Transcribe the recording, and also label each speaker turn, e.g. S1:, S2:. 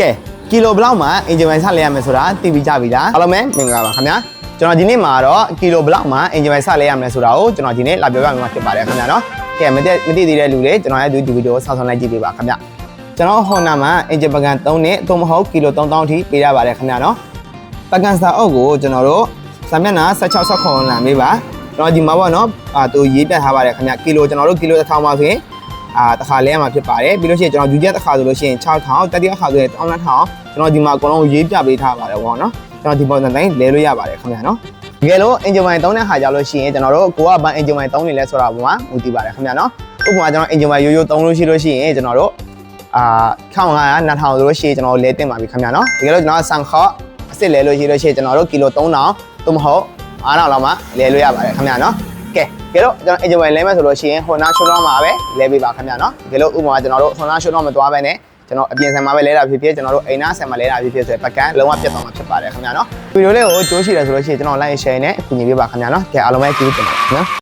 S1: ကဲကီလိုဘလောက်မှာအင်ဂျင်ပိုင်းစလဲရမယ်ဆိုတာသိပြီးကြပြီလားအားလုံးပဲမင်္ဂလာပါခင်ဗျာကျွန်တော်ဒီနေ့မှာတော့ကီလိုဘလောက်မှာအင်ဂျင်ပိုင်းစလဲရမယ်ဆိုတာကိုကျွန်တော်ဒီနေ့လာပြောပြမှာဖြစ်ပါတယ်ခင်ဗျာနော်ကဲမသိသေးတဲ့လူတွေကျွန်တော်ရဲ့ဒီဗီဒီယိုဆောင်းလိုက်ကြည့်ပေးပါခင်ဗျာကျွန်တော် Honda မှာအင်ဂျင်ပကံ3နဲ့သို့မဟုတ်ကီလို3000အထိပေးရပါတယ်ခင်ဗျာနော်ပကံစာအုပ်ကိုကျွန်တော်တို့စာမျက်နှာ16ဆက်ခွန်လာမေးပါကျွန်တော်ဒီမှာပေါ့နော်သူရေးပြထားပါတယ်ခင်ဗျာကီလိုကျွန်တော်တို့ကီလို1000ပါဆိုရင်တခါလဲရမှာဖြစ်ပါတယ်ပြီးလို့ရှိရင်ကျွန်တော်ယူချက်တစ်ခါဆိုလို့ရှိရင်6000တတိယခါဆိုရင်12000ကျွန်တော်ဒီမှာအကုန်လုံးရေးပြပေးထားပါတယ်ပေါ့နော်ကျွန်တော်ဒီပုံစံတိုင်းလဲလို့ရပါတယ်ခင်ဗျာနော်တကယ်လို့ engine wire သုံးတဲ့ခါကြလို့ရှိရင်ကျွန်တော်တို့ကိုကဘန် engine wire သုံးနေလဲဆိုတာပုံမှာမူတည်ပါတယ်ခင်ဗျာနော်ဥပမာကျွန်တော် engine wire ရိုးရိုးသုံးလို့ရှိရင်ကျွန်တော်တို့1500 2000ဆိုလို့ရှိရင်ကျွန်တော်လဲတင်ပါပြီခင်ဗျာနော်တကယ်လို့ကျွန်တော်ဆန်ခော့အစ်စ်လဲလို့ရှိရင်ကျွန်တော်တို့ကီလို3000သို့မဟုတ်9000လောက်မှလဲလို့ရပါတယ်ခင်ဗျာနော်ကဲတော့ကျွန်တော် engine wire လဲမယ်ဆိုလို့ရှိရင် Honda showroom မှာပဲလဲပေးပါခင်ဗျာနော်တကယ်လို့ဥပမာကျွန်တော်တို့ Honda showroom မှာသွားပဲနဲ့ကျွန်တော်အပြင်ဆန်မှာပဲလဲတာဖြစ်ဖြစ်ကျွန်တော်တို့အိမ်နာဆန်မှာလဲတာဖြစ်ဖြစ်ဆိုရင်ပကံလုံးဝပြတ်သွားမှာဖြစ်ပါတယ်ခင်ဗျာနော်ဗီဒီယိုလေးကိုကြိုးရှိတယ်ဆိုလို့ရှိရင်ကျွန်တော် like share နဲ့ကူညီပေးပါခင်ဗျာနော်ကဲအားလုံးပဲကျေးဇူးတင်ပါတယ်နော်